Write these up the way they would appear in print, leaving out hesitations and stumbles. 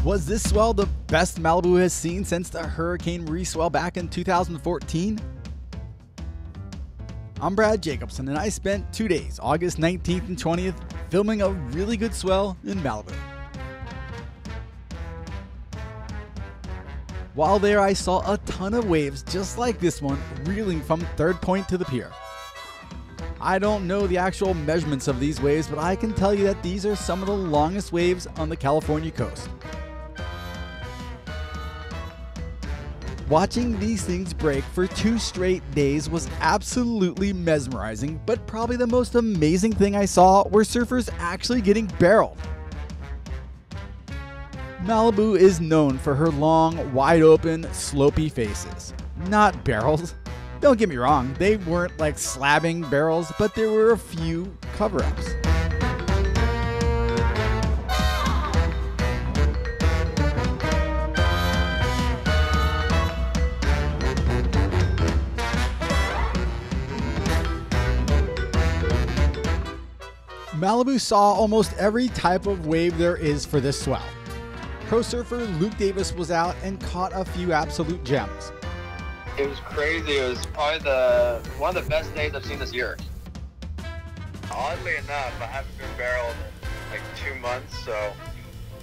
Was this swell the best Malibu has seen since the hurricane re-swell back in 2014? I'm Brad Jacobson, and I spent 2 days, August 19th and 20th, filming a really good swell in Malibu. While there, I saw a ton of waves just like this one reeling from Third Point to the pier. I don't know the actual measurements of these waves, but I can tell you that these are some of the longest waves on the California coast. Watching these things break for 2 straight days was absolutely mesmerizing, but probably the most amazing thing I saw were surfers actually getting barreled. Malibu is known for her long, wide-open, slopey faces, not barrels. Don't get me wrong, they weren't like slabbing barrels, but there were a few cover-ups. Malibu saw almost every type of wave there is for this swell. Pro surfer Luke Davis was out and caught a few absolute gems. It was crazy. It was probably one of the best days I've seen this year. Oddly enough, I haven't been barreled in like 2 months, so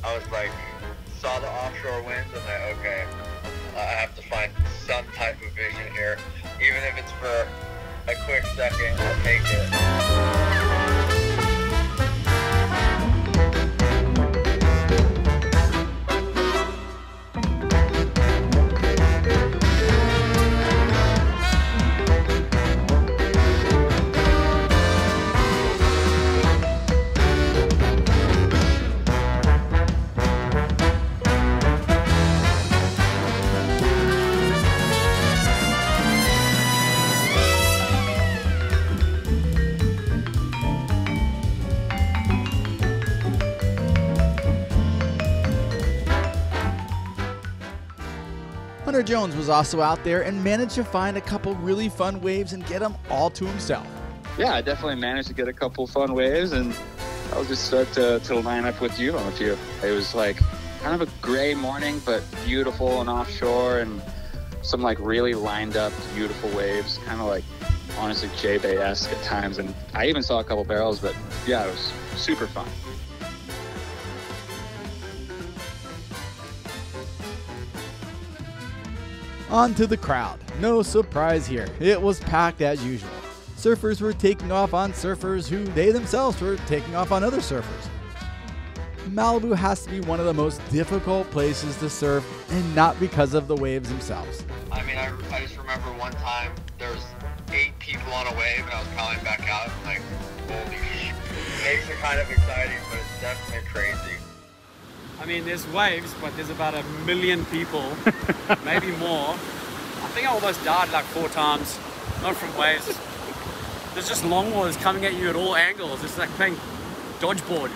I was like, saw the offshore winds and like, okay, I have to find some type of vision here. Even if it's for a quick second, I'll take it. Hunter Jones was also out there and managed to find a couple really fun waves and get them all to himself. Yeah, I definitely managed to get a couple fun waves, and I'll just start to line up with you on a few. It was like kind of a gray morning, but beautiful and offshore, and some like really lined up beautiful waves, kind of like honestly J-Bay-esque at times. And I even saw a couple barrels, but yeah, it was super fun. On to the crowd. No surprise here. It was packed as usual. Surfers were taking off on surfers who they themselves were taking off on other surfers. Malibu has to be one of the most difficult places to surf, and not because of the waves themselves. I mean, I just remember one time there was 8 people on a wave and I was calling back out. I'm like, holy shit. It makes it kind of exciting, but it's definitely crazy. I mean, there's waves, but there's about 1 million people, maybe more. I think I almost died like 4 times, not from waves. There's just longboards coming at you at all angles. It's like playing dodgeboard,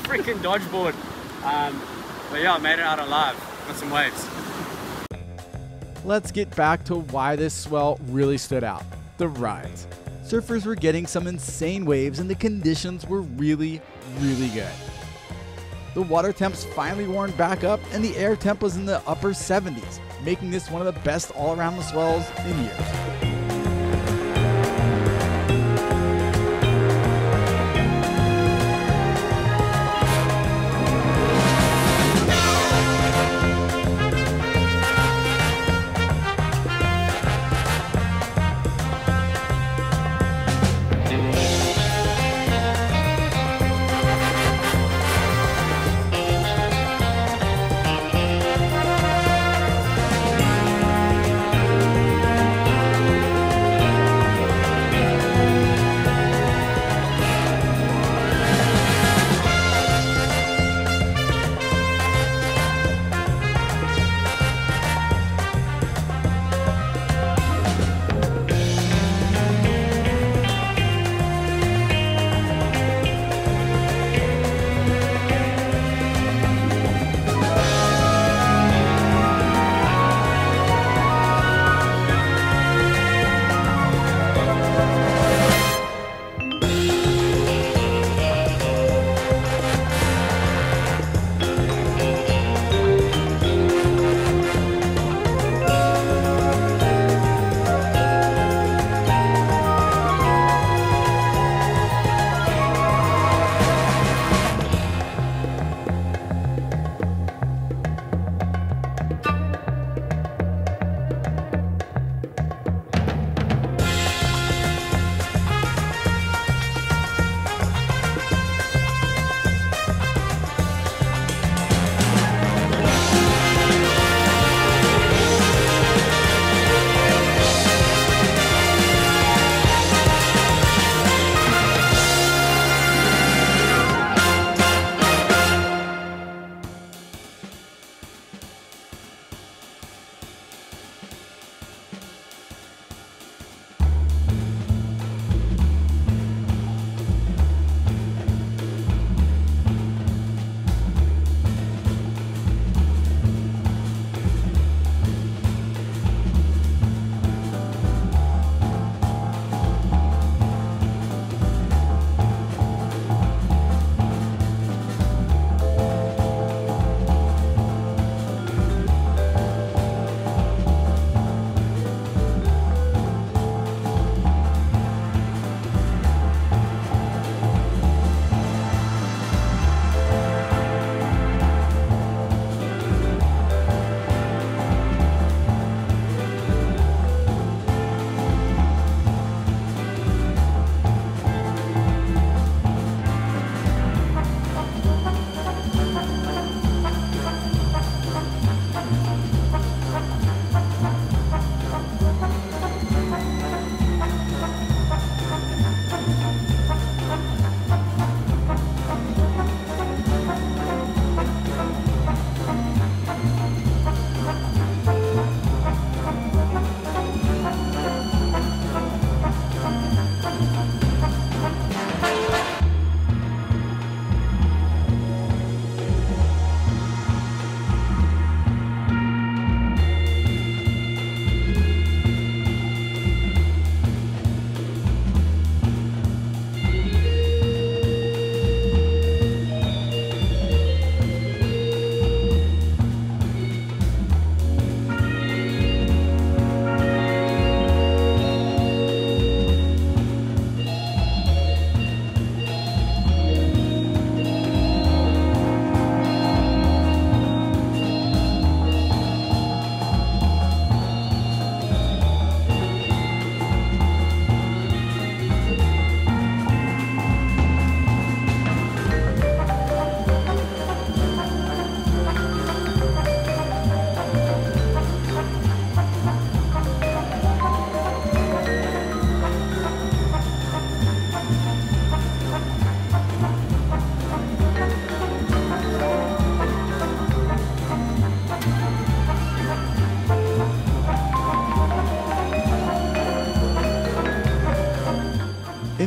freaking dodgeboard. But yeah, I made it out alive with some waves. Let's get back to why this swell really stood out. The rides. Surfers were getting some insane waves and the conditions were really, really good. The water temps finally warmed back up and the air temp was in the upper 70s, making this one of the best all-around swells in years.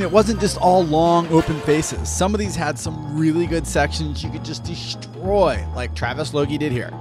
it wasn't just all long open faces. Some of these had some really good sections you could just destroy, like Travis Logie did here.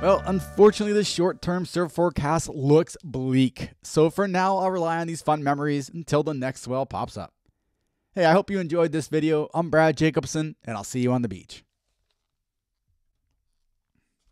Well, unfortunately, the short-term surf forecast looks bleak. So for now, I'll rely on these fun memories until the next swell pops up. Hey, I hope you enjoyed this video. I'm Brad Jacobson, and I'll see you on the beach.